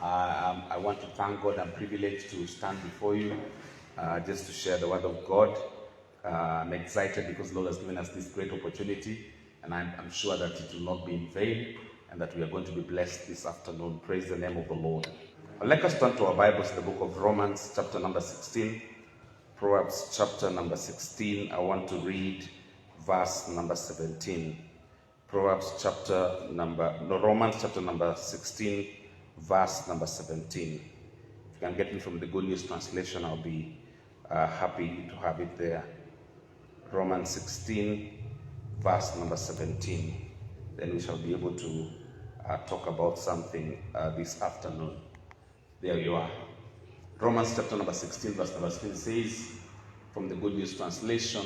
I want to thank God. I'm privileged to stand before you just to share the word of God. I'm excited because the Lord has given us this great opportunity, and I'm sure that it will not be in vain and that we are going to be blessed this afternoon. Praise the name of the Lord. I'd like us to turn to our Bibles, the book of Romans, chapter number 16. Proverbs, chapter number 16. I want to read verse number 17. Romans chapter number 16, verse number 17. If you can get me from the Good News Translation, I'll be happy to have it there. Romans 16, verse number 17. Then we shall be able to talk about something this afternoon. There you are. Romans chapter number 16, verse number 17 says, from the Good News Translation,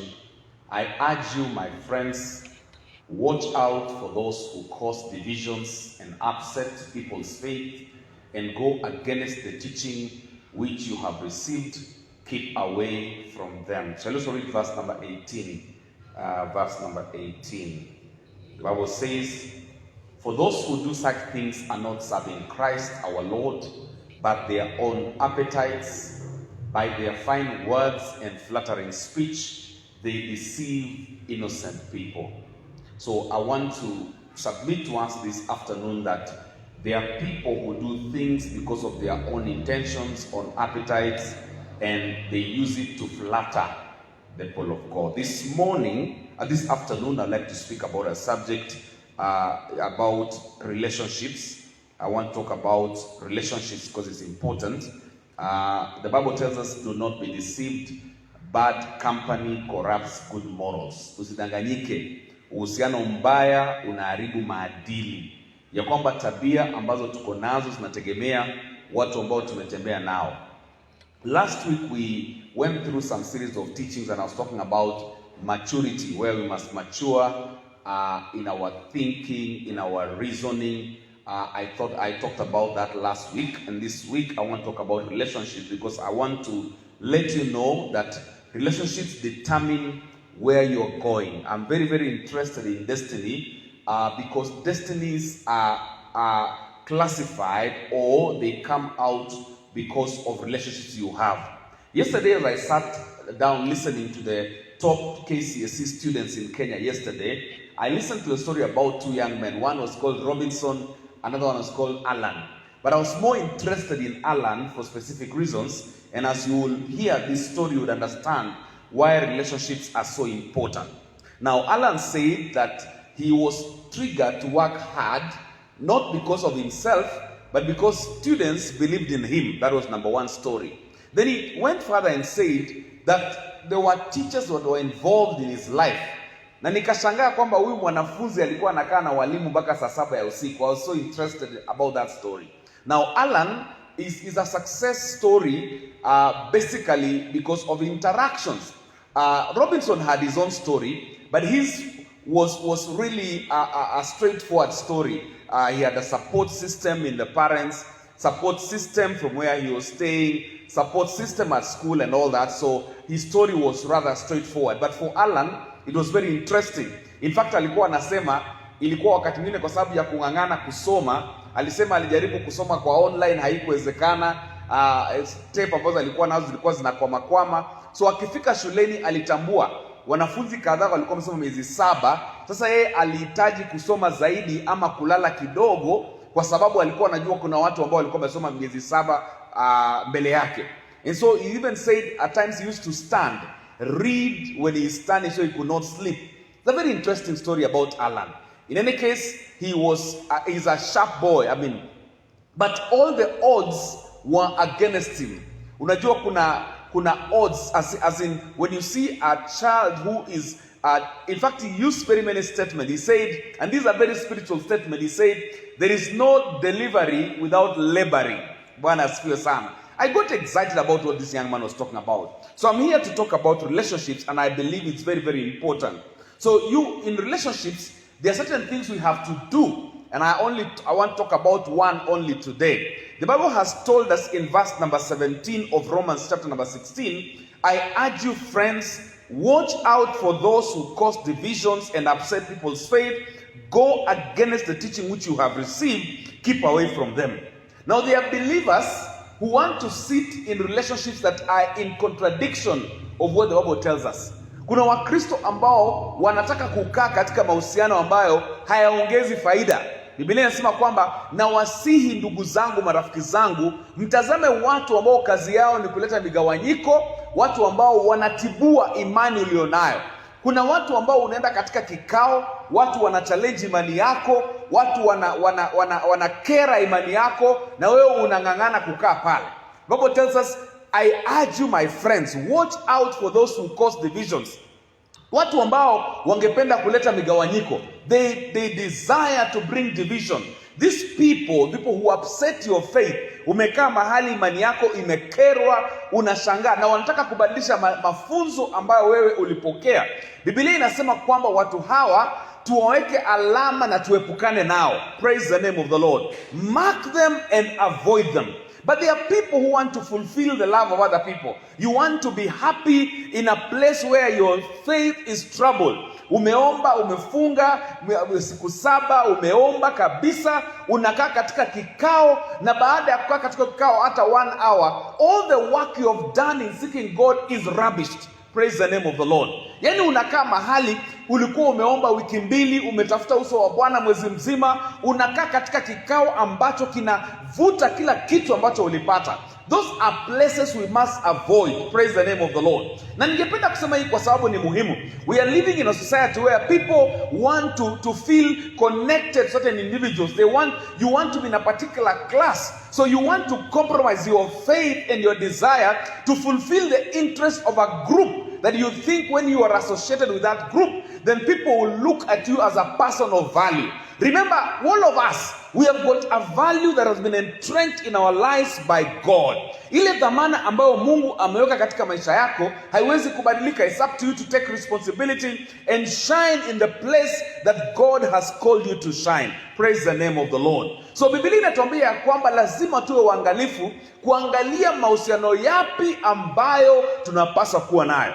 I urge you, my friends, watch out for those who cause divisions and upset people's faith and go against the teaching which you have received. Keep away from them. Shall we also read verse number 18? Verse number 18. The Bible says, for those who do such things are not serving Christ our Lord, but their own appetites. By their fine words and flattering speech, they deceive innocent people. So I want to submit to us this afternoon that there are people who do things because of their own intentions, own appetites, and they use it to flatter the people of God. This afternoon, I'd like to speak about a subject about relationships. I want to talk about relationships because it's important. The Bible tells us, do not be deceived. Bad company corrupts good morals. Tusidanganyike. Uhusiano mbaya unaharibu maadili. Ya kwamba tabia ambazo tuko nazo zinategemea watu ambao tumetembea nao. Last week we went through some series of teachings and I was talking about maturity, where we must mature in our thinking, in our reasoning. I talked about that last week, and this week I want to talk about relationships because I want to let you know that relationships determine where you're going. I'm very, very interested in destiny because destinies are classified or they come out because of relationships you have. Yesterday, as I sat down listening to the top KCSE students in Kenya yesterday, I listened to a story about two young men. One was called Robinson, another one was called Alan. But I was more interested in Alan for specific reasons, and as you will hear this story, you would understand why relationships are so important. Now, Alan said that he was triggered to work hard, not because of himself, but because students believed in him. That was number one story. Then he went further and said that there were teachers that were involved in his life. Na nikashangaa kwamba huyu mwanafunzi alikuwa anakaa na walimu mpaka saa 7 ya usiku. I was so interested about that story. Now, Alan is a success story basically because of interactions. Robinson had his own story, but his was really a straightforward story. He had a support system in the parents, support system from where he was staying, support system at school and all that. So his story was rather straightforward. But for Alan, it was very interesting. In fact, alikuwa anasema ilikuwa wakati mwingine kwa sababu ya kung'ang'ana kusoma, alisema alijaribu kusoma kwa online, haikuwezekana. Tape ambazo alikuwa nazo zilikuwa zinakwama. So akifika shuleni alitambua wanafunzi kadhaa walikuwa wamesoma miezi 7. Sasa yeye alihitaji kusoma zaidi ama kulala kidogo kwa sababu alikuwa anajua kuna watu ambao walikuwa wamesoma miezi 7 mbele yake. And so he even said at times he used to stand, read when he is standing so he could not sleep. It's a very interesting story about Alan. In any case, he's a sharp boy. But all the odds were against him. Unajua kuna odds as in when you see a child who is in fact he used very many statements. He said, and these are very spiritual statements, he said, there is no delivery without laboring. Bwana asifiwe sana. I got excited about what this young man was talking about. So I'm here to talk about relationships, and I believe it's very, very important. So in relationships, there are certain things we have to do, and I want to talk about one only today. The Bible has told us in verse number 17 of Romans chapter number 16, I urge you, friends, watch out for those who cause divisions and upset people's faith. Go against the teaching which you have received. Keep away from them. Now there are believers who want to sit in relationships that are in contradiction of what the Bible tells us. Kuna Wakristo ambao wanataka kukaa katika mahusiano ambayo hayaongezi faida. Biblia inasema kwamba na wasihi ndugu zangu, marafiki zangu, mtazame watu ambao kazi yao ni kuleta migawanyiko, watu ambao wanatibua imani ulionayo. Kuna watu ambao unaenda katika kikao, watu wana challenge imani yako, watu wanakera imani yako, na wewe unang'ang'ana kukaa pale. Bible tells us, I urge you my friends, watch out for those who cause divisions. Watu ambao wangependa kuleta migawanyiko, they desire to bring division. These people who upset your faith, umekaa mahali imani yako imekerwa, unashangaa na wanataka kubadilisha mafunzo ambayo wewe ulipokea. Biblia inasema kwamba watu hawa tuwaweke alama na tuepukane nao. Praise the name of the Lord. Mark them and avoid them. But there are people who want to fulfill the love of other people. You want to be happy in a place where your faith is troubled. Umeomba, umefunga siku 7, umeomba kabisa, unakaa katika kikao, na baada ya kukaa katika kikao hata 1 hour, all the work you have done in seeking God is rubbished. Praise the name of the Lord. Yani unakaa mahali ulikuwa umeomba wiki 2, umetafuta uso wa Bwana mwezi mzima, unakaa katika kikao ambacho kinavuta kila kitu ambacho ulipata. Those are places we must avoid. Praise the name of the Lord. Na ningependa kusema hii kwa sababu ni muhimu. We are living in a society where people want to feel connected to certain individuals. You want to be in a particular class. So you want to compromise your faith and your desire to fulfill the interest of a group that you think when you are associated with that group, then people will look at you as a person of value. Remember, all of us, we have got a value that has been entrenched in our lives by God. Ile dhamana ambayo Mungu ameweka katika maisha yako haiwezi kubadilika. It's up to you to take responsibility and shine in the place that God has called you to shine. Praise the name of the Lord. So Biblia inatuambia kwamba lazima tuwe waangalifu kuangalia mahusiano yapi ambayo tunapaswa kuwa nayo.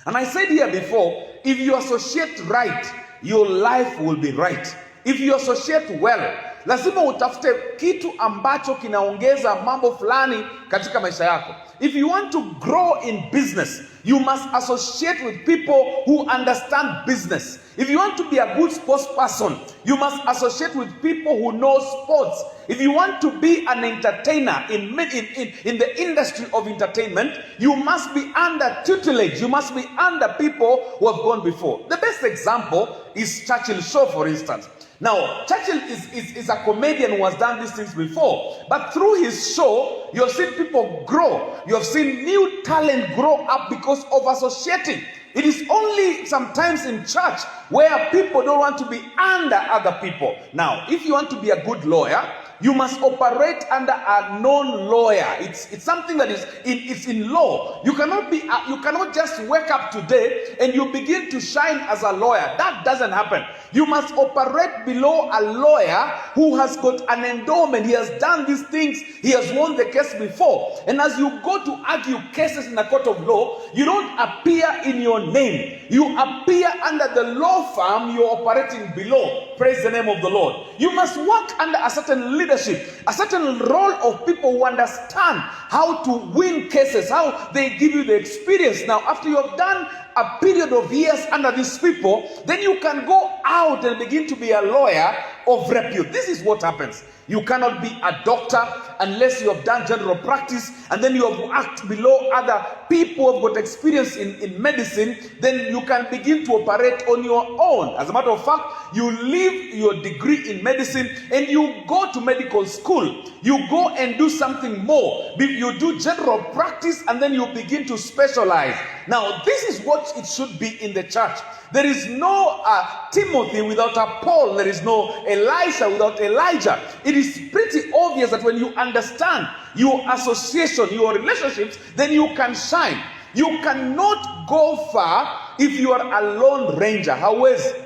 And I said here before, if you associate right, your life will be right. If you associate well, lazima utafute kitu ambacho kinaongeza mambo fulani katika maisha yako. If you want to grow in business, you must associate with people who understand business. If you want to be a good sports person, you must associate with people who know sports. If you want to be an entertainer in the industry of entertainment, you must be under tutelage. You must be under people who have gone before. The best example is Churchill Show, for instance. Now, Churchill is a comedian who has done these things before. But through his show, you have seen people grow. You have seen new talent grow up because of associating. It is only sometimes in church where people don't want to be under other people. Now, if you want to be a good lawyer, you must operate under a known lawyer. It's something that is in law. You cannot just wake up today and you begin to shine as a lawyer. That doesn't happen. You must operate below a lawyer who has got an endowment. He has done these things. He has won the case before. And as you go to argue cases in a court of law, you don't appear in your name. You appear under the law firm you're operating below. Praise the name of the Lord. You must work under a certain leadership, a certain role of people who understand how to win cases, how they give you the experience. Now, after you have done a period of years under these people, then you can go out and begin to be a lawyer of repute. This is what happens. You cannot be a doctor unless you have done general practice, and then you have worked below other people who have got experience in medicine. Then you can begin to operate on your own. As a matter of fact, you leave your degree in medicine and you go to medical school. You go and do something more. You do general practice and then you begin to specialize. Now, this is what it should be in the church. There is no Timothy without a Paul. There is no Elisha without Elijah. It is pretty obvious that when you understand your association, your relationships, then you can shine. You cannot go far if you are a lone ranger. However,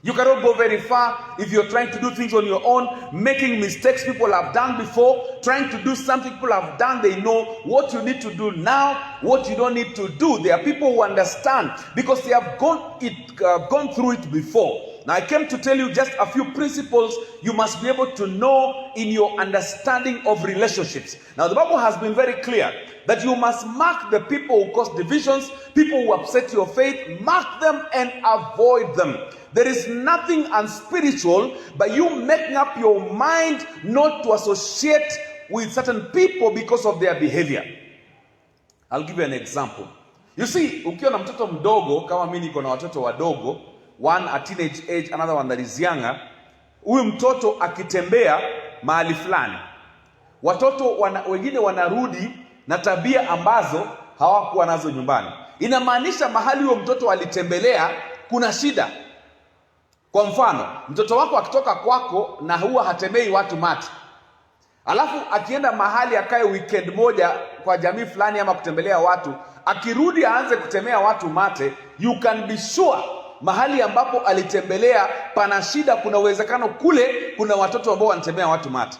you cannot go very far if you're trying to do things on your own, making mistakes people have done before, trying to do something people have done. They know what you need to do now, what you don't need to do. There are people who understand because they have gone through it before. Now I came to tell you just a few principles you must be able to know in your understanding of relationships. Now the Bible has been very clear that you must mark the people who cause divisions, people who upset your faith, mark them and avoid them. There is nothing unspiritual by you making up your mind not to associate with certain people because of their behavior. I'll give you an example. You see, ukiwa na mtoto mdogo, kama mimi niko na watoto wadogo, one at teenage age, another one that is younger, huyu mtoto akitembea mahali fulani, watoto wengine wanarudi na tabia ambazo hawakuwa nazo nyumbani. Inamaanisha mahali huyo mtoto alitembelea kuna shida. Kwa mfano, mtoto wako akitoka kwako na huwa hatembei watu mate, alafu akienda mahali akae weekend moja kwa jamii fulani ama kutembelea watu, akirudi aanze kutemea watu mate, you can be sure mahali ambapo alitembelea pana shida. Kuna uwezekano kule kuna watoto ambao wanatemea watu mate.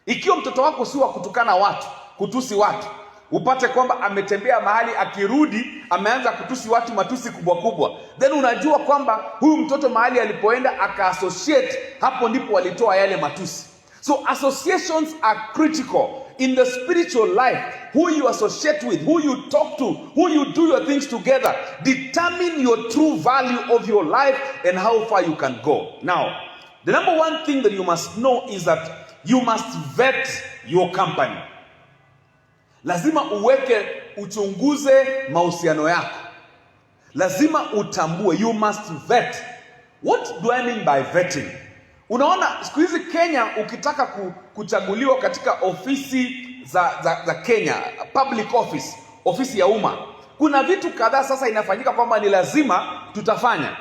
Ikiwa mtoto wako si wa kutukana watu, kutusi watu, upate kwamba ametembea mahali akirudi ameanza kutusi watu matusi kubwa kubwa, then unajua kwamba huyu mtoto mahali alipoenda aka-associate, hapo ndipo walitoa yale matusi. So associations are critical in the spiritual life. Who you associate with, who you talk to, who you do your things together, determine your true value of your life and how far you can go. Now, the number one thing that you must know is that you must vet your company. Lazima uweke, uchunguze mahusiano yako. Lazima utambue, you must vet. What do I mean by vetting? Unaona, siku hizi Kenya ukitaka kuchaguliwa katika ofisi za Kenya, public office, ofisi ya umma, kuna vitu kadhaa sasa inafanyika kwamba ni lazima tutafanya.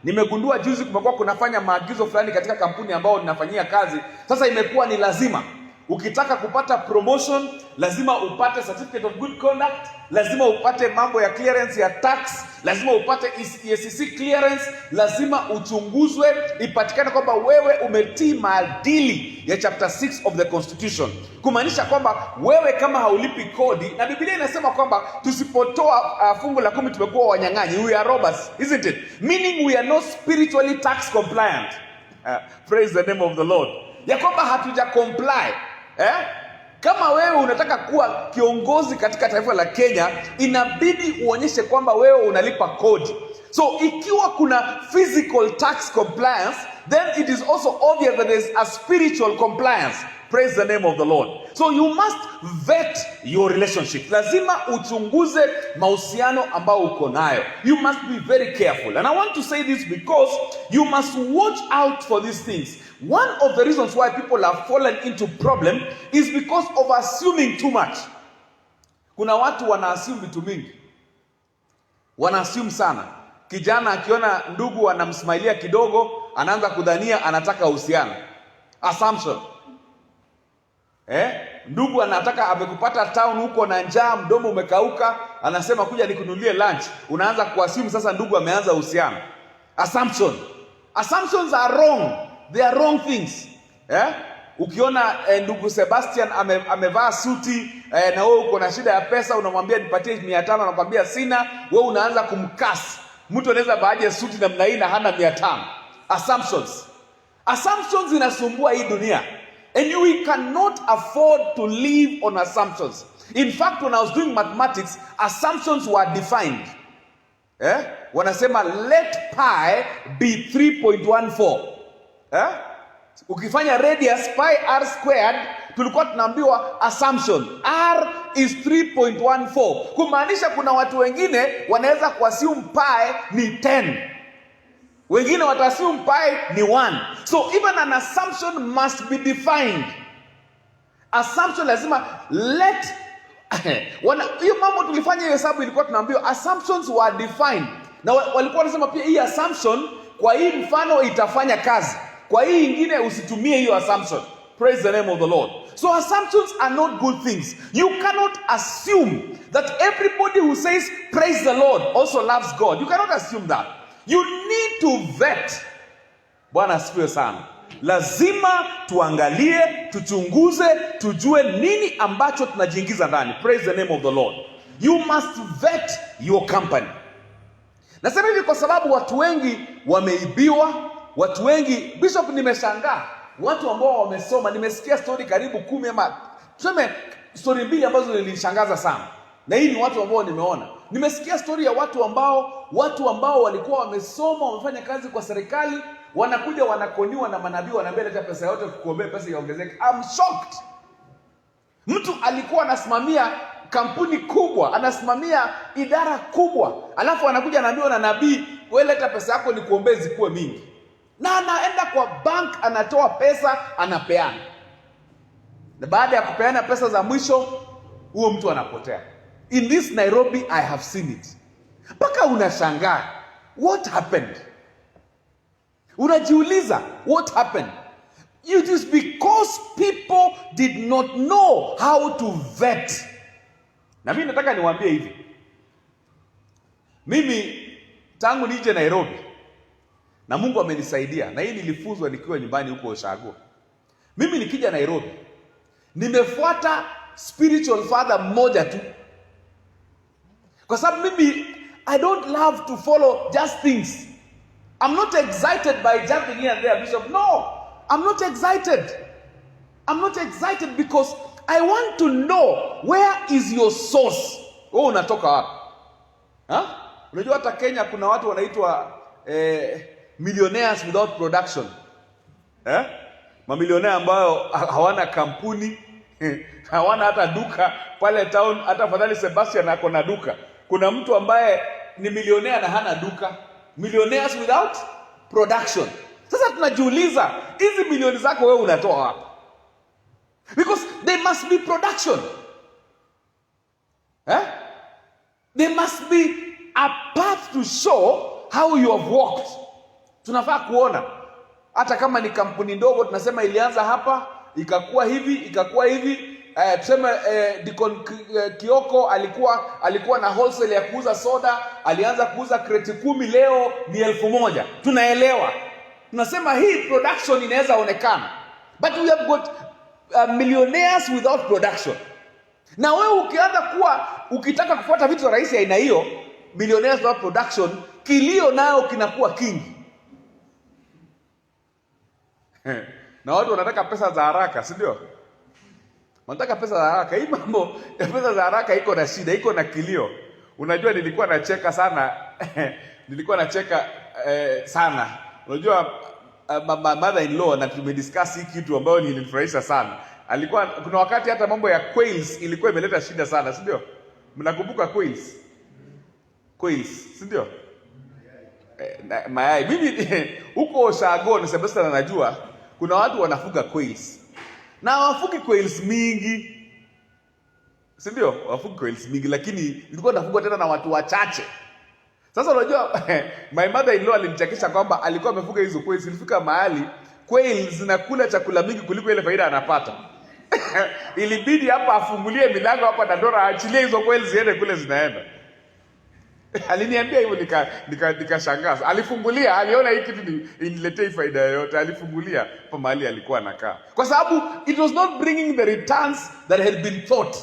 Nimegundua juzi kumekuwa kunafanya maagizo fulani katika kampuni ambao ninafanyia kazi. Sasa imekuwa ni lazima. Ukitaka kupata promotion, lazima upate certificate of good conduct, lazima upate mambo ya clearance ya tax, lazima upate EACC clearance, lazima uchunguzwe, ipatikane kwamba wewe umetii maadili ya chapter 6 of the constitution. Kumaanisha kwamba wewe kama haulipi kodi, na Biblia inasema kwamba tusipotoa fungu la 10 tumekuwa wanyang'anyi, we are robbers, isn't it? Meaning we are not spiritually tax compliant. Praise the name of the Lord. Ya kwamba hatuja comply. Kama wewe unataka kuwa kiongozi katika taifa la Kenya, inabidi uonyeshe kwamba wewe unalipa kodi. So ikiwa kuna physical tax compliance, then it is also obvious that there is a spiritual compliance. Praise the name of the Lord. So you must vet your relationship. Lazima uchunguze mahusiano ambao uko nayo. You must be very careful. And I want to say this because you must watch out for these things. One of the reasons why people have fallen into problem is because of assuming too much. Kuna watu wana-assume vitu mingi. Wana-assume sana. Kijana akiona ndugu anamsmailia kidogo, anaanza kudhania anataka uhusiano. Assumption. Ndugu anataka amekupata town huko na njaa, mdomo umekauka, anasema kuja nikununulie lunch. Unaanza kuassume sasa ndugu ameanza uhusiano. Assumption. Assumptions are wrong. They are wrong things. Ukiona ndugu Sebastian amevaa suti na wewe uko na shida ya pesa, unamwambia nipatie 500, anakuambia sina, wewe unaanza kumkasi. Mtu anaweza baaje suti namna hii na hana 500. Assumptions. Assumptions inasumbua hii dunia. And we cannot afford to live on assumptions. In fact, when I was doing mathematics, assumptions were defined. Wanasema let pi be 3.14. Ukifanya radius pi r squared, tulikuwa tunaambiwa assumption r is 3.14. Kumaanisha kuna watu wengine wanaweza kuassume pi ni 10. Wengine watassume pi ni 1. So even an assumption must be defined. Assumption lazima let hiyo mambo tulifanya hiyo hesabu, ilikuwa tunaambiwa assumptions were defined. Na walikuwa wanasema pia hii assumption kwa hii mfano itafanya kazi, kwa hii nyingine usitumie hiyo assumption. Praise the name of the Lord. So assumptions are not good things. You cannot assume that everybody who says praise the Lord also loves God. You cannot assume that. You need to vet. Bwana asifiwe sana. Lazima tuangalie, tuchunguze, tujue nini ambacho tunajiingiza ndani. Praise the name of the Lord. You must vet your company. Nasema hivi kwa sababu watu wengi wameibiwa, watu wengi, Bishop, nimeshangaa watu ambao wamesoma. Nimesikia story karibu 10 ama tuseme story 2 ambazo zilinishangaza sana, na hii ni watu ambao nimeona. Nimesikia story ya watu ambao walikuwa wamesoma, wamefanya kazi kwa serikali, wanakuja wanakoniwa na manabii, wanaambia leta pesa yote kukuombea pesa iongezeke. I'm shocked. Mtu alikuwa anasimamia kampuni kubwa, anasimamia idara kubwa, alafu anakuja anaambiwa na nabii, wewe leta pesa yako nikuombee zikuwe mingi. Na anaenda kwa bank, anatoa pesa, anapeana. Na baada ya kupeana pesa za mwisho, huo mtu anapotea. In this Nairobi, I have seen it. Mpaka unashangaa, what happened? Unajiuliza, what happened? It is because people did not know how to vet. Na mimi nataka niwaambie hivi. Mimi tangu nije Nairobi, na Mungu amenisaidia, na hii nilifunzwa nikiwa nyumbani huko Oshago. Mimi nikija Nairobi, nimefuata spiritual father mmoja tu. Kwa sababu mimi, I don't love to follow just things. I'm not excited by jumping here and there, Bishop. No, I'm not excited. I'm not excited because I want to know where is your source. Wewe unatoka wapi? Unajua hata Kenya kuna watu wanaitwa millionaires without production. Mamilionea ambao hawana kampuni, hawana hata duka pale town. Hata fadhali Sebastian ako na duka. Kuna mtu ambaye ni milionea na hana duka. Millionaires without production. Sasa tunajiuliza, hizi milioni zako wewe unatoa wapi? Because there must be production. There must be a path to show how you have walked. Tunafaa kuona. Hata kama ni kampuni ndogo, tunasema ilianza hapa, ikakuwa hivi. Tuseme Deacon Kioko alikuwa na wholesale ya kuuza soda, alianza kuuza kreti 10, leo ni 1,000. Tunaelewa. Tunasema hii production inaweza onekana. But we have got millionaires without production. Na wewe ukitaka kufuata vitu za rahisi aina hiyo, millionaires without production, kilio nayo kinakuwa kingi. Na watu wanataka pesa za haraka, si ndio? Wanataka pesa za haraka. Hii mambo ya pesa za haraka iko na shida, iko na kilio. Unajua nilikuwa nacheka sana. Sana. Unajua mother-in-law, na tumediscuss hii kitu ambayo nilinifurahisha sana. Kuna wakati hata mambo ya quails ilikuwa imeleta shida sana, si ndio? Mnakumbuka quails? Quails, si ndio? Mayai. Mimi huko Oshago na Sebastian anajua kuna watu wanafuga quails. Na wafugi quails mingi. Si ndio? Wafugi quails mingi, lakini ilikuwa nafugwa tena na watu wachache. Sasa unajua my mother-in-law alinichekesha kwamba alikuwa amefuga hizo quails. Ilifika mahali quails zinakula chakula mingi kuliko ile faida anapata. Ilibidi hapa afungulie milango hapa na Dora aachilie hizo quails ziende kule zinaenda. Aliniambia hivyo nikashangaza. Alifungulia, aliona hiki kitu iniletee faida yoyote. Alifungulia hapa mahali alikuwa anakaa. Kwa sababu it was not bringing the returns that had been thought.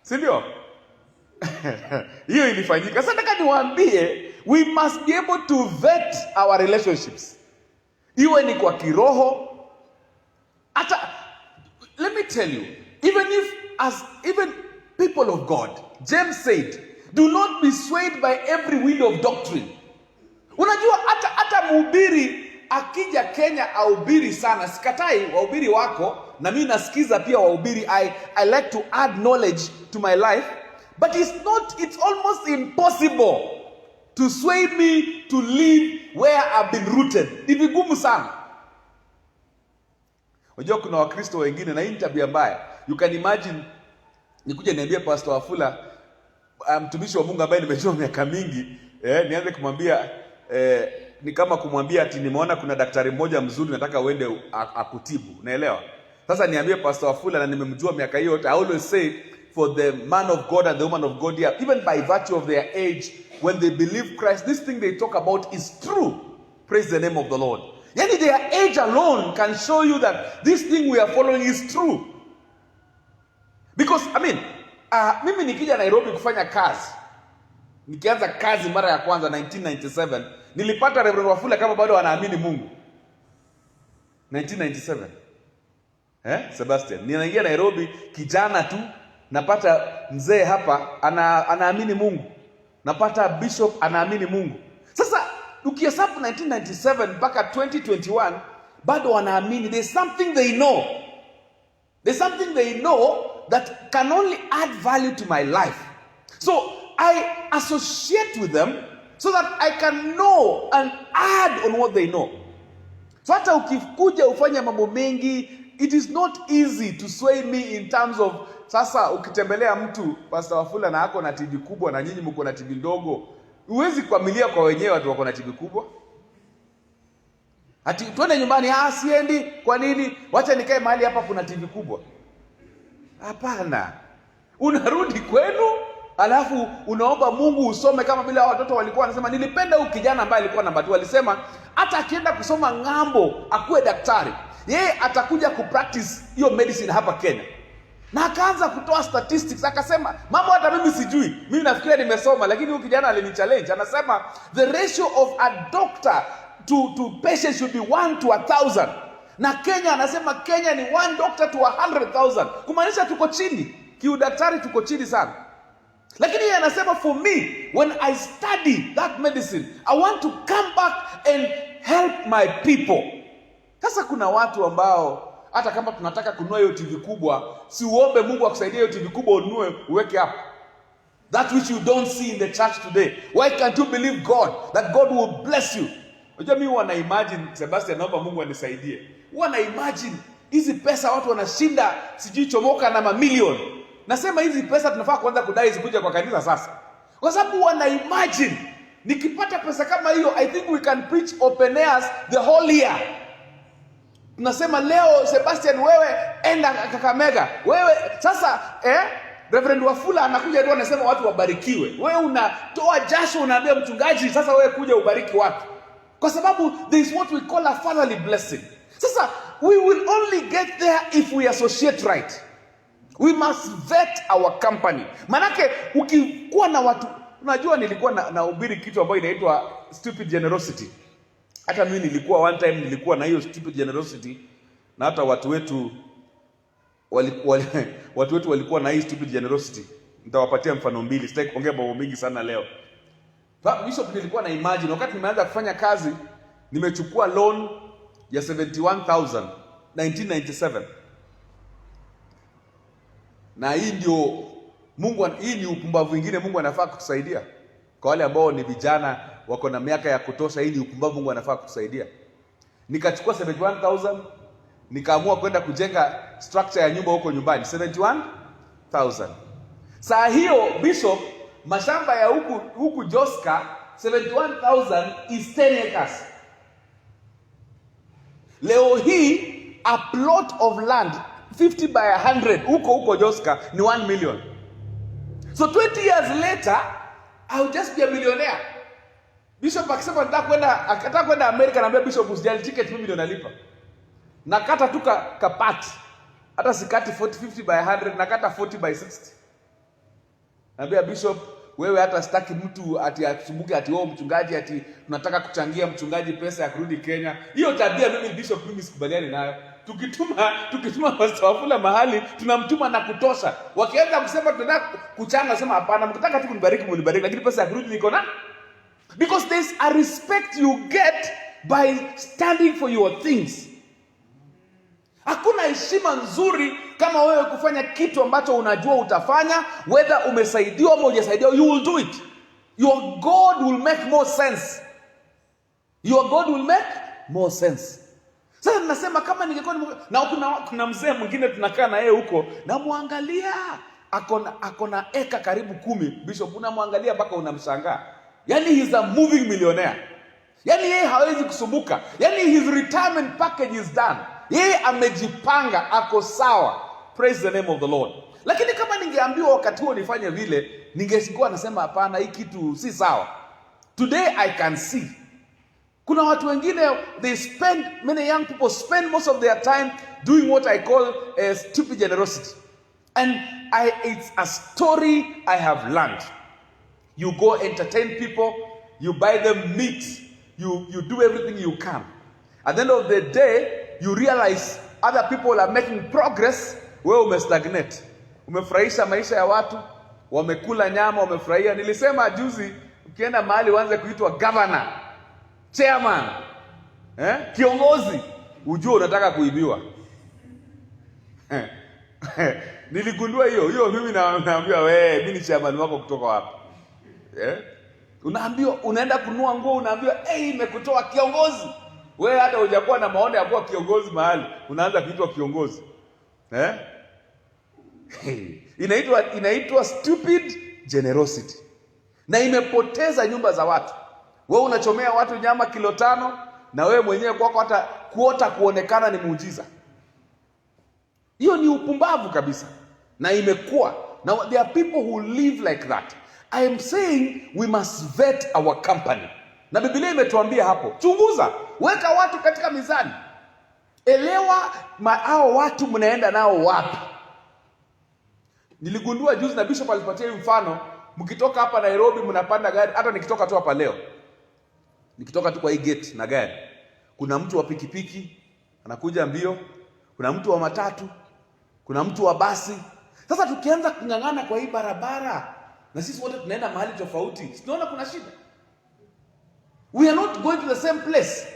Si ndio? Hiyo ilifanyika. Sasa nataka niwaambie, we must be able to vet our relationships. Iwe ni kwa kiroho. Let me tell you, even people of God, James said, do not be swayed by every wind of doctrine. Unajua hata mhubiri akija Kenya ahubiri sana, sikatai wahubiri wako, na mimi nasikiza pia wahubiri. I like to add knowledge to my life, but it's almost impossible to sway me to live where I've been rooted. Ni vigumu sana. Unajua kuna Wakristo wengine, na hii tabia mbaya. You can imagine nikuja niambie Pastor Wafula, mtumishi wa Mungu ambaye nimejua miaka mingi, nianze kumwambia ni kama kumwambia ati nimeona kuna daktari mmoja mzuri nataka uende akutibu. Unaelewa? Sasa niambie Pastor Wafula na nimemjua miaka hiyo yote. I always say, for the man of God and the woman of God here, even by virtue of their age, when they believe Christ, this thing they talk about is true. Praise the name of the Lord. Yani their age alone can show you that this thing we are following is true. Because, mimi nikija Nairobi kufanya kazi. Nikianza kazi mara ya kwanza 1997, Nilipata Reverend Wafula kama bado anaamini Mungu. 1997. Sebastian. Ninaingia Nairobi kijana tu, napata mzee hapa anaamini Mungu. Napata bishop anaamini Mungu. Sasa ukihesabu 1997 mpaka 2021 bado wanaamini. There's something they know. There's something they know that can only add value to my life. So I associate with them so that I can know and add on what they know. So hata ukikuja ufanye mambo mengi, it is not easy to sway me in terms of, sasa ukitembelea mtu Pastor Wafula na ako na TV kubwa na nyinyi mko na TV ndogo, huwezi kuamilia kwa wenyewe watu wako na TV kubwa. Ati twende nyumbani, siendi. Kwa nini? Wacha nikae mahali hapa kuna TV kubwa. Hapana. Unarudi kwenu, alafu unaomba Mungu usome kama vile watoto walikuwa wanasema. Nilipenda huyu kijana ambaye alikuwa namba 2, alisema hata akienda kusoma ng'ambo akuwe daktari, yeye atakuja kupractice hiyo medicine hapa Kenya. Na akaanza kutoa statistics, akasema mambo hata mimi sijui. Mimi nafikiria nimesoma, lakini huyu kijana alinichallenge. Anasema the ratio of a doctor to patient should be 1 to 1,000. Na Kenya anasema Kenya ni 1 doctor to 100,000. Kumaanisha tuko chini. Kiudaktari tuko chini sana. Lakini yeye anasema for me, when I study that medicine, I want to come back and help my people. Sasa kuna watu ambao hata kama tunataka kununua hiyo TV kubwa, si uombe Mungu akusaidie hiyo TV kubwa ununue uweke hapo. That which you don't see in the church today. Why can't you believe God that God will bless you? Unajua mimi wana imagine, Sebastian, naomba Mungu anisaidie. Wana imagine hizi pesa watu wanashinda sijui chomoka na mamilioni. Nasema hizi pesa tunafaa kwanza kudai zikuja kwa kanisa sasa. Kwa sababu wana imagine nikipata pesa kama hiyo, I think we can preach open airs the whole year. Tunasema leo Sebastian, wewe enda Kakamega. Wewe sasa Reverend Wafula anakuja ndio anasema watu wabarikiwe. Wewe unatoa jasho unaambia mchungaji sasa wewe kuja ubariki watu. Kwa sababu there is what we call a fatherly blessing. Sasa we will only get there if we associate right. We must vet our company. Manake ukikuwa na watu, unajua nilikuwa na ubiri kitu ambayo inaitwa stupid generosity. Hata mimi nilikuwa one time nilikuwa na hiyo stupid generosity, na hata watu wetu walikuwa na hii stupid generosity. Nitawapatia mfano mbili, sitaki kuongea mambo mengi sana leo. Bishop, nilikuwa na imagine wakati nimeanza kufanya kazi, nimechukua loan ya 71,000 1997. Na hii ndio Mungu, hii ni upumbavu mwingine Mungu anafaa kutusaidia. Kwa wale ambao ni vijana wako na miaka ya kutosha, hii ni upumbavu Mungu anafaa kutusaidia. Nikachukua 71,000, nikaamua kwenda kujenga structure ya nyumba huko nyumbani. 71,000. Saa hiyo Bishop, mashamba ya huku Joska, 71,000 is 10 acres. Leo hii a plot of land 50 by 100 huko Joska ni 1 million. So 20 years later I will just be a millionaire. Bishop akisema akataka kwenda America, naambia Bishop usijali, ticket mimi ndio nalipa. Nakata tu kapati. Hata sikati 50 by 100, nakata 40 by 60. Naambia Bishop, wewe hata sitaki mtu ati asumbuke ati wewe mchungaji ati tunataka kuchangia mchungaji pesa ya kurudi Kenya. Hiyo tabia mimi Bishop mimi sikubaliani nayo. Tukituma Pastor Wafula mahali tunamtuma na kutosha. Wakianza kusema tunataka kuchanga, sema hapana, mkitaka tu kunibariki mnibariki, lakini pesa ya kurudi niko na. Because there's a respect you get by standing for your things. Hakuna heshima nzuri kama wewe kufanya kitu ambacho unajua utafanya, whether umesaidiwa au hujasaidiwa, you will do it. Your God will make more sense. Your God will make more sense. Sasa nasema kama ningekuwa na kuna mzee mwingine tunakaa na yeye huko, na muangalia akona eka karibu 10, Bishop, unamwangalia mpaka unamshangaa. Yaani he is a moving millionaire. Yaani yeye hawezi kusumbuka. Yaani his retirement package is done. Yeye amejipanga, ako sawa. Praise the name of the Lord. Lakini kama ningeambiwa wakati huo nifanye vile, ningekuwa nasema hapana, hii kitu si sawa. Today I can see. Kuna watu wengine, many young people spend most of their time doing what I call a stupid generosity. And it's a story I have learned. You go entertain people, you buy them meat, you do everything you can. At the end of the day, you realize other people are making progress, wewe umestagnate. Umefurahisha maisha ya watu, wamekula nyama, wamefurahia. Nilisema juzi, ukienda mahali uanze kuitwa governor, chairman, kiongozi, ujue unataka kuibiwa. Niligundua hiyo mimi naambiwa wewe, mimi ni chairman wako kutoka wapi? Unaambiwa unaenda kununua nguo, unaambiwa imekutoa kiongozi. Wewe hata hujakuwa na maono ya kuwa kiongozi mahali, unaanza kuitwa kiongozi. Inaitwa stupid generosity. Na imepoteza nyumba za watu. Wewe unachomea watu nyama kilo 5 na wewe mwenyewe kwako hata kuonekana ni muujiza. Hiyo ni upumbavu kabisa. Na imekuwa. Now there are people who live like that. I am saying we must vet our company. Na Biblia imetuambia hapo, chunguza, weka watu katika mizani. Elewa hao watu mnaenda nao wapi. Niligundua juzi na Bishop alipatia mfano, mkitoka hapa Nairobi mnapanda gari, hata nikitoka tu hapa leo. Nikitoka tu kwa hii gate na gari. Kuna mtu wa pikipiki anakuja mbio, kuna mtu wa matatu, kuna mtu wa basi. Sasa tukianza kungangana kwa hii barabara na sisi wote tunaenda mahali tofauti, tunaona kuna shida. We are not going to the same place.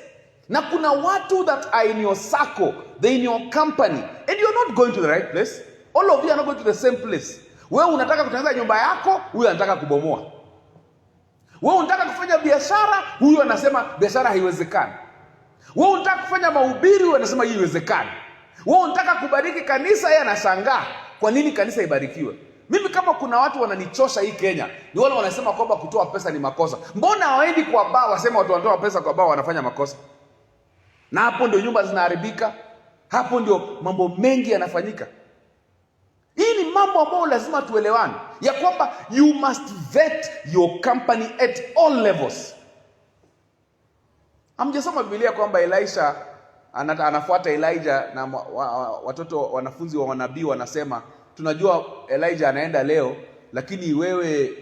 Na kuna watu that are in your circle, they're in your company, and you're not going to the right place. All of you are not going to the same place. Wewe unataka kutengeneza nyumba yako, huyu anataka kubomoa. Wewe unataka kufanya biashara, huyu anasema biashara haiwezekani. Wewe unataka kufanya mahubiri, huyu anasema hii haiwezekani. Wewe unataka kubariki kanisa, yeye anashangaa kwa nini kanisa ibarikiwe. Mimi kama kuna watu wananichosha hii Kenya, ni wale wanasema kwamba kutoa pesa ni makosa. Mbona hawaendi kwa baa wasema watu wanatoa pesa kwa baa wanafanya makosa? Na hapo ndio nyumba zinaharibika. Hapo ndio mambo mengi yanafanyika. Hii ni mambo ambayo lazima tuelewane, ya kwamba you must vet your company at all levels. Amjesoma Biblia kwamba Elisha anafuata Elijah na wanafunzi wa manabii wanasema, tunajua Elijah anaenda leo, lakini wewe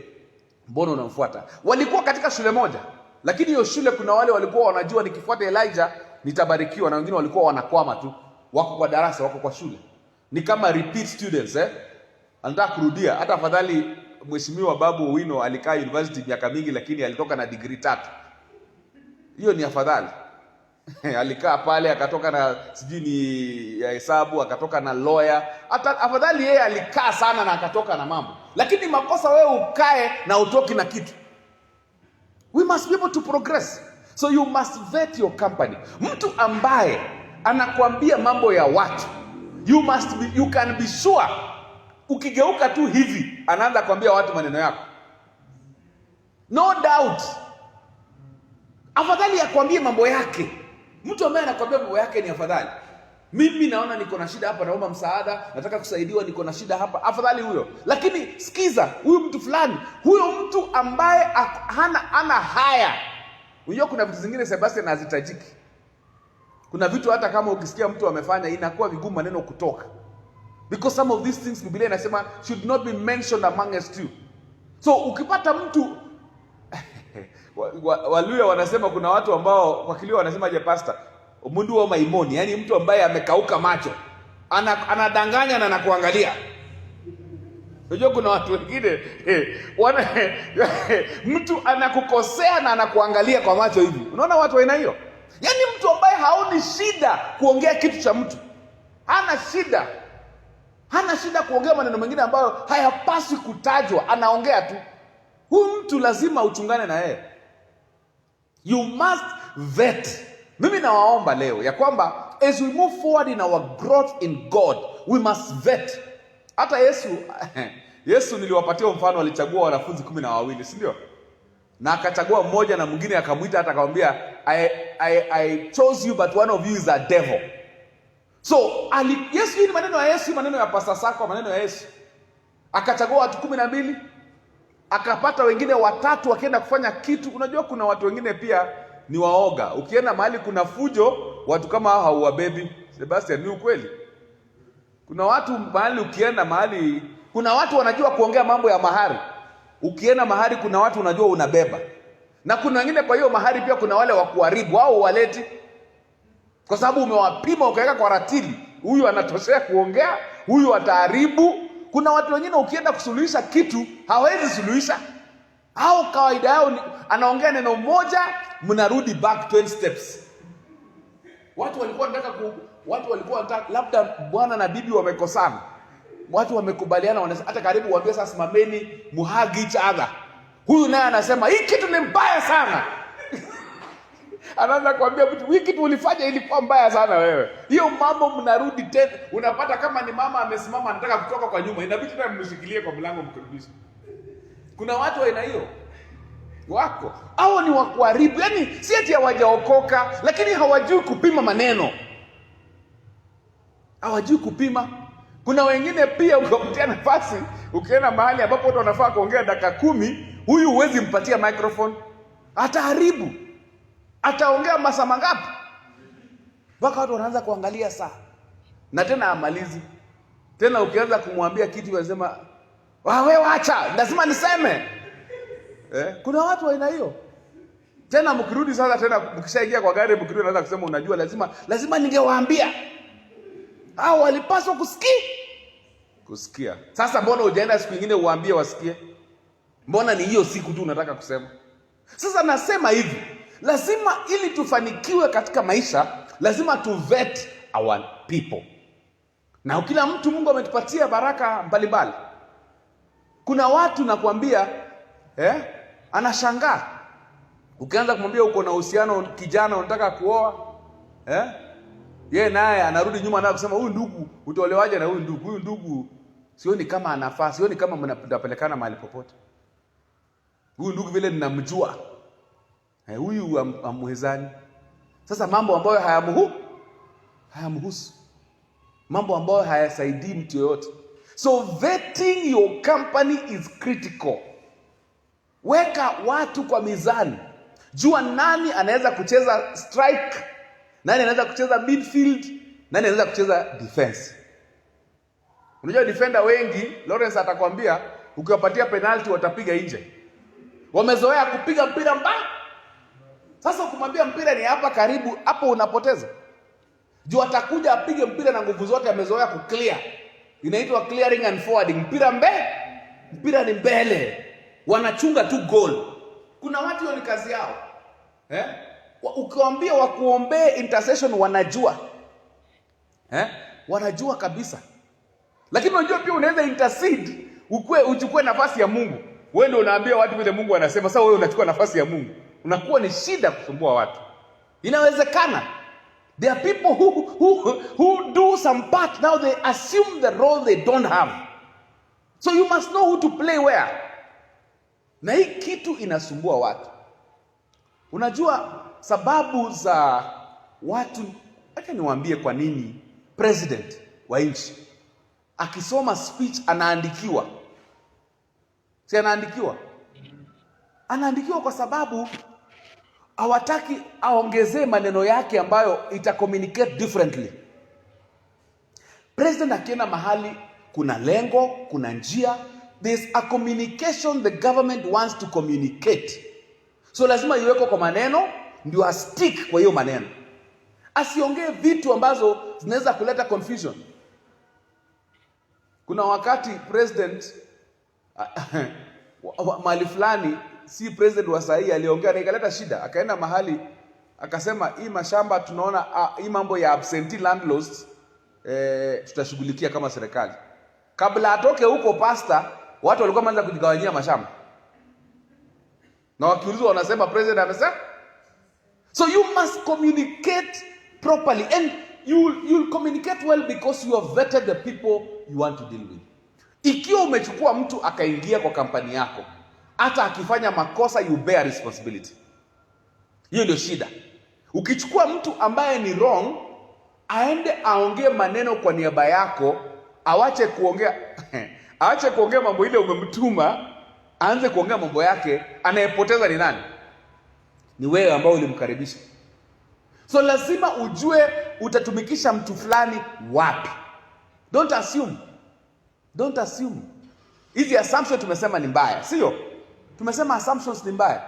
mbona unamfuata? Walikuwa katika shule moja, lakini hiyo shule kuna wale walikuwa wanajua nikifuata Elijah nitabarikiwa, na wengine walikuwa wanakwama tu, wako kwa darasa, wako kwa shule. Ni kama repeat students anataka kurudia. Hata afadhali Mheshimiwa Babu Owino alikaa university miaka mingi, lakini alitoka na degree 3. Hiyo ni afadhali. Alikaa pale akatoka na sijui ni ya hesabu, akatoka na lawyer. Hata afadhali yeye alikaa sana na akatoka na mambo. Lakini makosa wewe ukae na utoki na kitu. We must be able to progress. So you must vet your company. Mtu ambaye anakuambia mambo ya watu, you can be sure ukigeuka tu hivi anaanza kuambia watu maneno yako. No doubt. Afadhali akwambie mambo yake. Mtu ambaye anakuambia mambo yake ni afadhali. Mimi naona niko na shida hapa, naomba msaada, nataka kusaidiwa, niko na shida hapa. Afadhali huyo. Lakini sikiza, huyu mtu fulani, huyo mtu ambaye hana haya. Unajua kuna vitu zingine Sebastian hazitajiki. Kuna vitu hata kama ukisikia mtu amefanya inakuwa vigumu maneno kutoka. Because some of these things Biblia inasema should not be mentioned among us too. So ukipata mtu Waluya wanasema kuna watu ambao kwa kilio wanasema je pastor, mundu wa maimoni, yani mtu ambaye amekauka macho, anadanganya na anakuangalia. Unajua kuna watu wengine mtu anakukosea na anakuangalia kwa macho hivi. Unaona watu wa aina hiyo? Yaani mtu ambaye haoni shida kuongea kitu cha mtu. Hana shida kuongea maneno mengine ambayo hayapaswi kutajwa, anaongea tu. Huyu mtu lazima uchungane na yeye. You must vet. Mimi nawaomba leo ya kwamba as we move forward in our growth in God, we must vet. Hata Yesu niliwapatia mfano, alichagua wanafunzi 12, si ndio? Na akachagua mmoja na mwingine akamuita hata akamwambia I chose you but one of you is a devil. So Yesu, hii ni maneno ya Yesu, maneno ya Pastor Sako, maneno ya Yesu. Akachagua watu 12, akapata wengine 3 wakienda kufanya kitu. Unajua kuna watu wengine pia ni waoga. Ukienda mahali kuna fujo, watu kama hao hauwabebi. Sebastian, ni ukweli. Kuna watu mahali ukienda mahali, kuna watu wanajua kuongea mambo ya mahari. Ukienda mahali kuna watu unajua unabeba. Na kuna wengine kwa hiyo mahali pia kuna wale wa kuharibu au waleti, kwa sababu umewapima ukaweka kwa ratili, huyu anatoshea kuongea, huyu ataharibu. Kuna watu wengine ukienda kusuluhisha kitu hawezi suluhisha, au kawaida yao anaongea neno moja, mnarudi back 20 steps. Watu walikuwa wanataka labda bwana na bibi wamekosana, watu wamekubaliana, wanasema hata karibu waambie sasa simameni muhug each other. Huyu naye anasema hii kitu ni mbaya sana. Anaanza kuambia mtu hii kitu ulifanya ilikuwa mbaya sana wewe. Hiyo mambo mnarudi tena, unapata kama ni mama amesimama anataka kutoka kwa nyuma, inabidi tena mshikilie kwa mlango mkurudishe. Kuna watu wa aina hiyo wako, au ni wa kuharibu, yani si eti hawajaokoka lakini hawajui kupima maneno. Hawajui kupima. Kuna wengine pia ukampatia nafasi, ukienda mahali ambapo watu wanafaa kuongea dakika 10, huyu huwezi mpatia microphone, ataharibu. Ataongea masaa mangapi? Mpaka watu wanaanza kuangalia saa. Na tena amalizi. Tena ukianza kumwambia kitu wanasema, wewe acha, lazima niseme. Kuna watu wa aina hiyo. Tena mkirudi sasa, tena mkishaingia kwa gari, mkirudi anaanza kusema unajua lazima ningewaambia. Hao walipaswa kusikia. Sasa mbona hujaenda siku nyingine uwaambie wasikie? Mbona ni hiyo siku tu unataka kusema? Sasa nasema hivi, lazima ili tufanikiwe katika maisha, lazima tu vet our people. Na kila mtu Mungu ametupatia baraka mbalimbali. Kuna watu nakwambia, anashangaa. Ukianza kumwambia uko na uhusiano kijana unataka kuoa, yeye naye anarudi nyuma na kusema huyu ndugu utolewaje na huyu ndugu? Huyu ndugu sioni kama anafaa, sioni kama mnapelekana mahali popote. Huyu ndugu vile ninamjua. Huyu amwezani. Sasa mambo ambayo hayamhusu. Mambo ambayo hayasaidii mtu yoyote. So vetting your company is critical. Weka watu kwa mizani. Jua nani anaweza kucheza strike, nani anaweza kucheza midfield, nani anaweza kucheza defense. Unajua defender wengi, Lawrence atakwambia, ukiwapatia penalty watapiga nje. Wamezoea kupiga mpira mbaya. Sasa ukimwambia mpira ni hapa karibu, hapo unapoteza. Juu atakuja apige mpira na nguvu zote, amezoea kuclear. Inaitwa clearing and forwarding. Mpira ni mbele. Wanachunga tu goal. Kuna watu hiyo ni kazi yao. Ukiwaambia wakuombee intercession wanajua. Wanajua kabisa. Lakini unajua pia unaweza intercede, uchukue nafasi ya Mungu. Wewe ndio unaambia watu vile Mungu anasema, sasa wewe unachukua nafasi ya Mungu. Unakuwa ni shida kusumbua watu. Inawezekana. There are people who do some part, now they assume the role they don't have. So you must know who to play where. Na hii kitu inasumbua watu. Unajua sababu za watu, acha niwaambie kwa nini president wa nchi akisoma speech anaandikiwa. Si anaandikiwa? Anaandikiwa kwa sababu hawataki aongezee maneno yake ambayo ita communicate differently. President akienda mahali kuna lengo, kuna njia, there's a communication the government wants to communicate. So lazima iweko kwa maneno ndio astick kwa hiyo maneno. Asiongee vitu ambazo zinaweza kuleta confusion. Kuna wakati president mahali fulani, si president wa sahi, aliongea na ikaleta shida. Akaenda mahali akasema hii mashamba tunaona hii mambo ya absentee landlords tutashughulikia kama serikali. Kabla atoke huko pasta, watu walikuwa wameanza kujigawanyia mashamba. Na wakiulizwa wanasema president amesema. So you must communicate properly, and you'll communicate well because you have vetted the people you want to deal with. Ikiwa umechukua mtu akaingia kwa kampani yako, hata akifanya makosa you bear responsibility. Hiyo ndio shida. Ukichukua mtu ambaye ni wrong, aende aongee maneno kwa niaba yako, aache kuongea mambo ile umemtuma, aanze kuongea mambo yake, anayepoteza ni nani? Ni wewe ambao ulimkaribisha. So lazima ujue utatumikisha mtu fulani wapi. Don't assume. Hizi assumption tumesema ni mbaya, sio? Tumesema assumptions ni mbaya.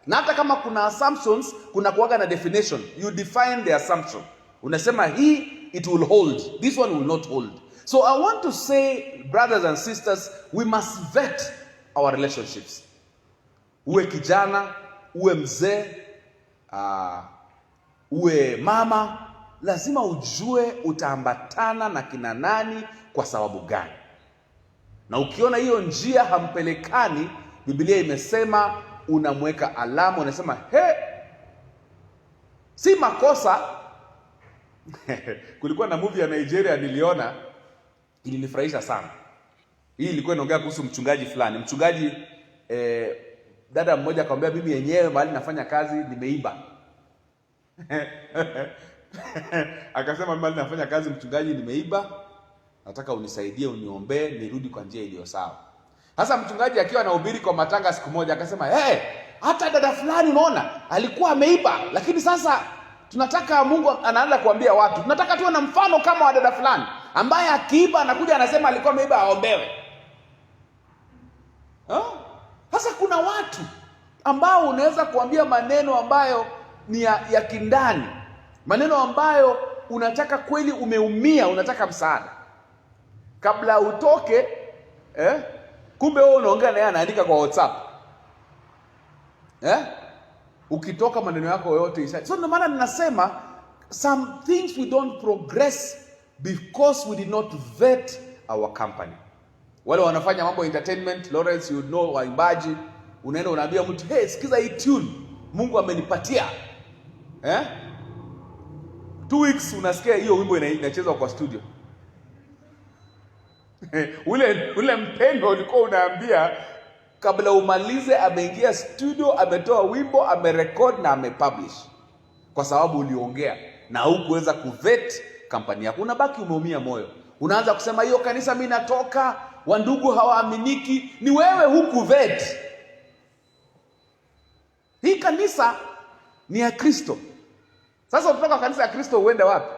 Na hata kama kuna assumptions, kuna kuwaga na definition. You define the assumption. Unasema hii, it will hold. This one will not hold. So I want to say, brothers and sisters, we must vet our relationships. Uwe kijana, uwe mzee, uwe mama, lazima ujue utaambatana na kina nani kwa sababu gani. Na ukiona hiyo njia hampelekani, Biblia imesema unamweka alama, unasema si makosa. Kulikuwa na movie ya Nigeria niliona, ilinifurahisha sana. Hii ilikuwa inaongea kuhusu mchungaji fulani. Mchungaji dada mmoja akamwambia, mimi yenyewe mahali nafanya kazi nimeiba. Akasema, mimi mahali nafanya kazi mchungaji nimeiba, nataka unisaidie, uniombee nirudi kwa njia iliyo sawa. Sasa mchungaji akiwa anahubiri kwa matanga siku moja akasema, hata dada fulani unaona alikuwa ameiba, lakini sasa tunataka, Mungu anaanza kuambia watu, tunataka tuwe na mfano kama wa dada fulani ambaye akiiba anakuja anasema alikuwa ameiba, aombewe. Sasa kuna watu ambao unaweza kuambia maneno ambayo ni ya kindani, maneno ambayo unataka kweli, umeumia, unataka msaada. Kabla utoke, kumbe wewe unaongea na yeye anaandika kwa WhatsApp. Ukitoka maneno yako yote isha. So ndio maana ninasema some things we don't progress because we did not vet our company. Wale wanafanya mambo entertainment, Lawrence, you know, waimbaji, unaenda unaambia mtu, sikiza hii tune Mungu amenipatia. 2 weeks unasikia hiyo wimbo inachezwa kwa studio. ule mpendo ulikuwa unaambia kabla umalize ameingia studio, ametoa wimbo, amerecord na amepublish. Kwa sababu uliongea na hukuweza kuvet kampani yako. Unabaki umeumia moyo. Unaanza kusema hiyo kanisa mimi natoka, wandugu hawaaminiki. Ni wewe hukuvet. Hii kanisa ni ya Kristo. Sasa utatoka kanisa ya Kristo uende wapi?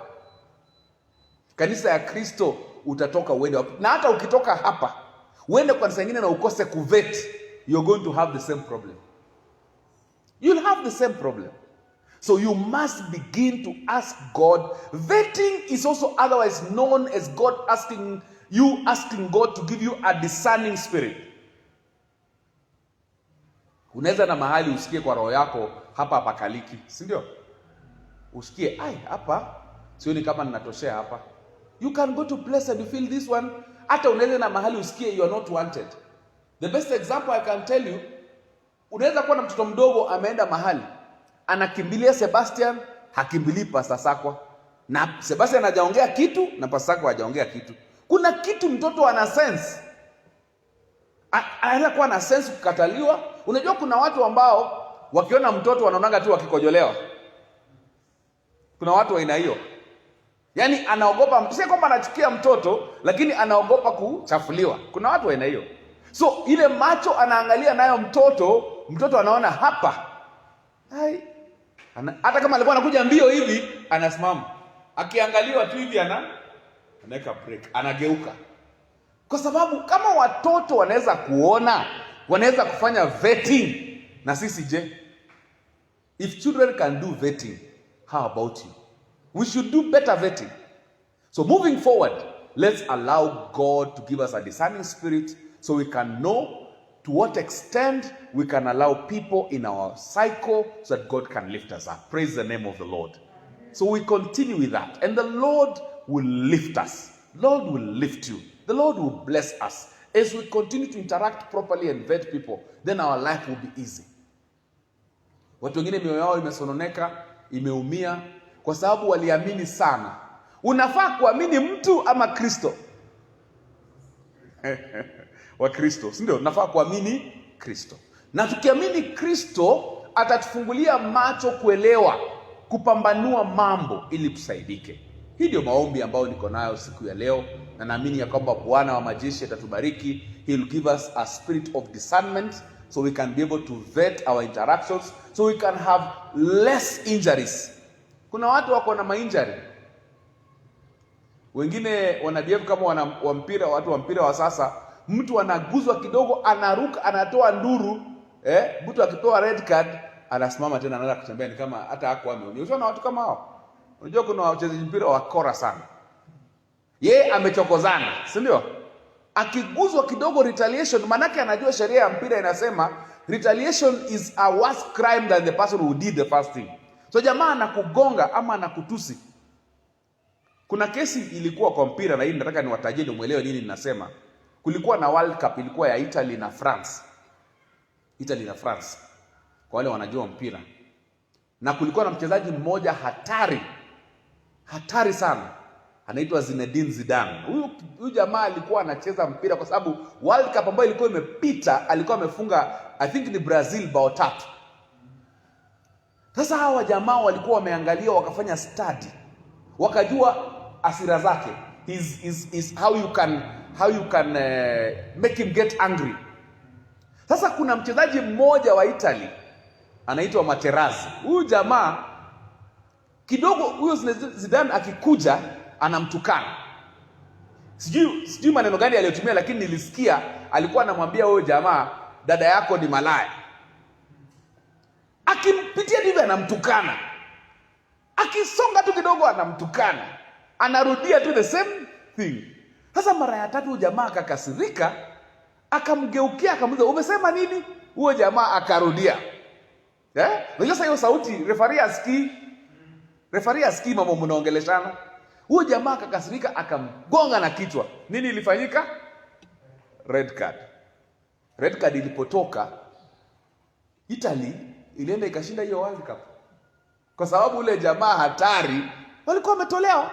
Kanisa ya Kristo utatoka uende wapi? Na hata ukitoka hapa uende kwa kanisa nyingine na ukose kuvet, you're going to have the same problem. You'll have the same problem. So you must begin to ask God. Vetting is also otherwise known as God asking God to give you a discerning spirit. Unaweza na mahali usikie kwa roho yako hapa hapakaliki, si ndio? Usikie, hapa sioni kama ninatoshea hapa. You can go to place and you feel this one. Hata unaweza na mahali usikie you are not wanted. The best example I can tell you, unaweza kuwa na mtoto mdogo ameenda mahali, anakimbilia Sebastian, hakimbilii Pastor Sakwa. Na Sebastian hajaongea kitu na Pastor Sakwa hajaongea kitu. Kuna kitu mtoto ana sense. Anaweza kuwa na sense kukataliwa. Unajua kuna watu ambao wakiona mtoto wanaonanga tu wakikojolewa. Kuna watu wa aina hiyo. Yaani anaogopa, si kwamba anachukia mtoto, lakini anaogopa kuchafuliwa. Kuna watu wa aina hiyo. So ile macho anaangalia nayo mtoto anaona hapa. Hata kama alikuwa anakuja mbio hivi, anasimama. Akiangaliwa tu hivi anaweka break, anageuka. Kwa sababu kama watoto wanaweza kuona, wanaweza kufanya vetting, na sisi je? If children can do vetting, how about you? We should do better vetting. So moving forward, let's allow God to give us a discerning spirit so we can know to what extent we can allow people in our cycle so that God can lift us up. Praise the name of the Lord. So we continue with that. And the Lord will lift us. The Lord will lift you. The Lord will bless us. As we continue to interact properly and vet people, then our life will be easy. Watu wengine mioyo yao imesononeka, imeumia, kwa sababu waliamini sana. Unafaa kuamini mtu ama Kristo? Wa Kristo, si ndio? Unafaa kuamini Kristo. Na tukiamini Kristo, atatufungulia macho kuelewa, kupambanua mambo ili tusaidike. Hii ndio maombi ambayo niko nayo siku ya leo, na naamini ya kwamba Bwana wa majeshi atatubariki. He will give us a spirit of discernment so we can be able to vet our interactions, so we can have less injuries. Kuna watu wako na ma-injury. Wengine wanabehave kama watu wa mpira wa sasa. Mtu anaguzwa kidogo, anaruka, anatoa nduru, mtu akipewa red card, anasimama tena anaanza kutembea, ni kama hata hakuwa ameonyeshwa na watu kama hao. Unajua kuna wachezaji mpira wakora sana. Yeye amechokozana, si ndio? Akiguzwa kidogo retaliation, manake anajua sheria ya mpira inasema retaliation is a worse crime than the person who did the first thing. So jamaa anakugonga ama anakutusi. Kuna kesi ilikuwa kwa mpira, na hii nataka niwatajie ndio muelewe nini ninasema. Kulikuwa na World Cup ilikuwa ya Italy na France. Italy na France, kwa wale wanajua mpira. Na kulikuwa na mchezaji mmoja hatari sana, anaitwa Zinedine Zidane. Huyu jamaa alikuwa anacheza mpira kwa sababu World Cup ambayo ilikuwa imepita alikuwa amefunga I think ni Brazil bao 3. Sasa hawa jamaa walikuwa wameangalia, wakafanya study, wakajua asira zake is how you can make him get angry. Sasa kuna mchezaji mmoja wa Italy anaitwa Materazzi. Huyu jamaa kidogo, huyo Zidane akikuja anamtukana. Sijui maneno gani aliyotumia, lakini nilisikia alikuwa anamwambia huyo jamaa, dada yako ni malaya. Akimpitia hivi anamtukana. Akisonga tu kidogo anamtukana. Anarudia tu the same thing. Sasa mara ya 3 jamaa akakasirika, akamgeukia akamuuliza, umesema nini? Huyo jamaa akarudia. Unajua sasa hiyo sauti referee asikii mama mnaongeleshana. Huyo jamaa akakasirika, akamgonga na kichwa. Nini ilifanyika? Red card ilipotoka, Italy ilienda ikashinda hiyo World Cup. Kwa sababu ule jamaa hatari walikuwa wametolewa.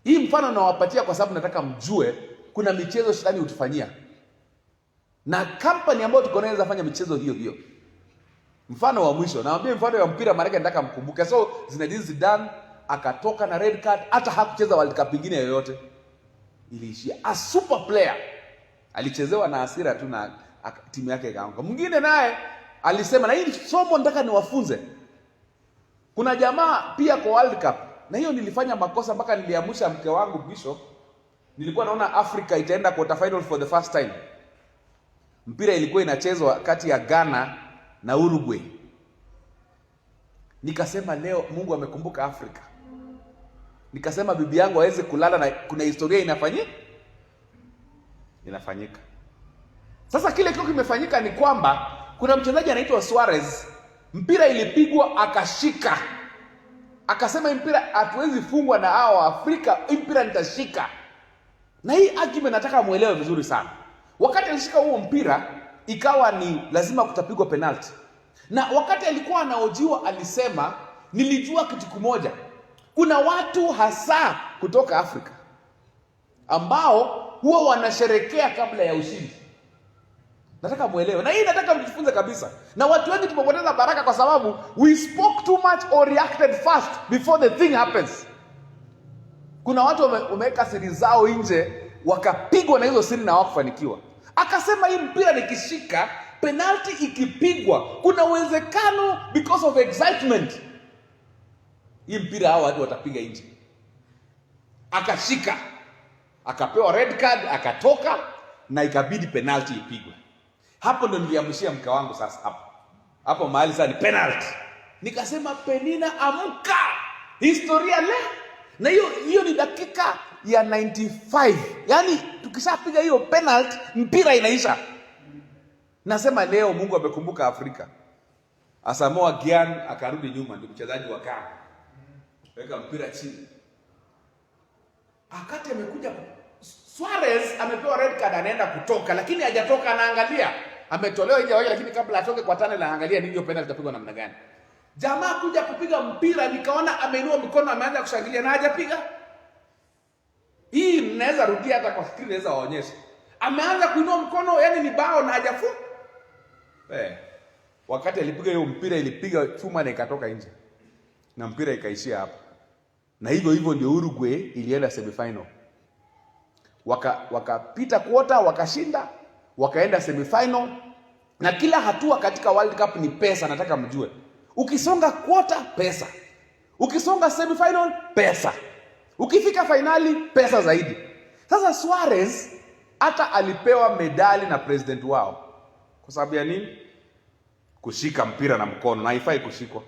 Hii mfano nawapatia kwa sababu nataka mjue kuna michezo shulani utufanyia. Na kampani ambayo tuko nayo inafanya michezo hiyo. Mfano wa mwisho, naambia mfano wa mpira maana nataka mkumbuke. So Zinedine Zidane akatoka na red card, hata hakucheza World Cup nyingine yoyote. Iliishia a super player. Alichezewa na hasira tu na timu yake ikaanguka. Mwingine naye alisema, na hii somo nataka niwafunze. Kuna jamaa pia kwa World Cup, na hiyo nilifanya makosa mpaka niliamsha mke wangu Bishop. Nilikuwa naona Africa itaenda quarter final for the first time. Mpira ilikuwa inachezwa kati ya Ghana na Uruguay. Nikasema leo Mungu amekumbuka Afrika. Nikasema bibi yangu hawezi kulala na kuna historia inafanyika. Sasa kile kitu kimefanyika ni kwamba kuna mchezaji anaitwa Suarez, mpira ilipigwa akashika. Akasema mpira hatuwezi fungwa na hao wa Afrika, mpira nitashika. Na hii argument nataka muelewe vizuri sana. Wakati alishika huo mpira ikawa ni lazima kutapigwa penalty. Na wakati alikuwa anaojiwa alisema, nilijua kitu kimoja. Kuna watu hasa kutoka Afrika ambao huwa wanasherekea kabla ya ushindi. Nataka muelewe. Na hii nataka mjifunze kabisa. Na watu wengi tumepoteza baraka kwa sababu we spoke too much or reacted fast before the thing happens. Kuna watu wameweka siri zao nje, wakapigwa na hizo siri na hawakufanikiwa. Akasema hii mpira nikishika, penalty ikipigwa, kuna uwezekano because of excitement hii mpira hao watu watapiga nje. Akashika, akapewa red card, akatoka na ikabidi penalty ipigwe. Hapo ndo niliamshia mke wangu sasa hapo mahali sasa ni penalty. Nikasema Penina amka. Historia leo. Na hiyo ni dakika ya 95. Yaani tukishapiga hiyo penalty mpira inaisha. Nasema leo Mungu amekumbuka Afrika. Asamoah Gyan akarudi nyuma, ndio mchezaji wa Ghana. Weka mpira chini. Akati amekuja Suarez amepewa red card, anaenda kutoka lakini hajatoka, anaangalia. Ametolewa nje waje, lakini kabla atoke kwa tane na angalia nini hiyo penalty itapigwa namna gani. Jamaa kuja kupiga mpira nikaona ameinua mikono ameanza kushangilia na hajapiga. Hii mnaweza rudia hata kwa screen naweza waonyesha. Ameanza kuinua mkono, yani ni bao na hajafu. Wakati alipiga hiyo mpira ilipiga chuma na ikatoka nje. Na mpira ikaishia hapo. Na hivyo ndio Uruguay ilienda semifinal. Wakapita quarter, wakashinda, wakaenda semifinal. Na kila hatua katika World Cup ni pesa, nataka mjue. Ukisonga quarter, pesa. Ukisonga semifinal, pesa. Ukifika finali, pesa zaidi. Sasa Suarez hata alipewa medali na president wao. Kwa sababu ya nini? kushika mpira na mkono na haifai kushikwa.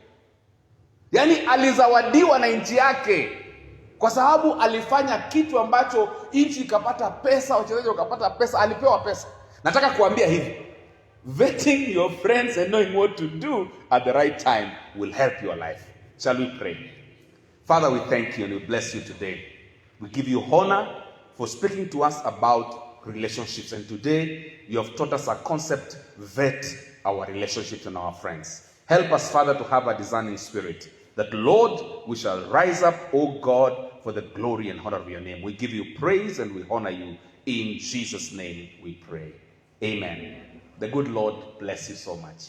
Yaani alizawadiwa na nchi yake kwa sababu alifanya kitu ambacho nchi ikapata pesa, wachezaji wakapata pesa, alipewa pesa. Nataka kuambia hivi, vetting your friends and knowing what to do at the right time will help your life. Shall we pray? Father, we thank you and we bless you today. We give you honor for speaking to us about relationships. And today, you have taught us a concept, vet our relationships and our friends. Help us, Father, to have a discerning spirit. That, Lord, we shall rise up, O God, for the glory and honor of your name. We give you praise and we honor you. In Jesus' name we pray. Amen. The good Lord bless you so much.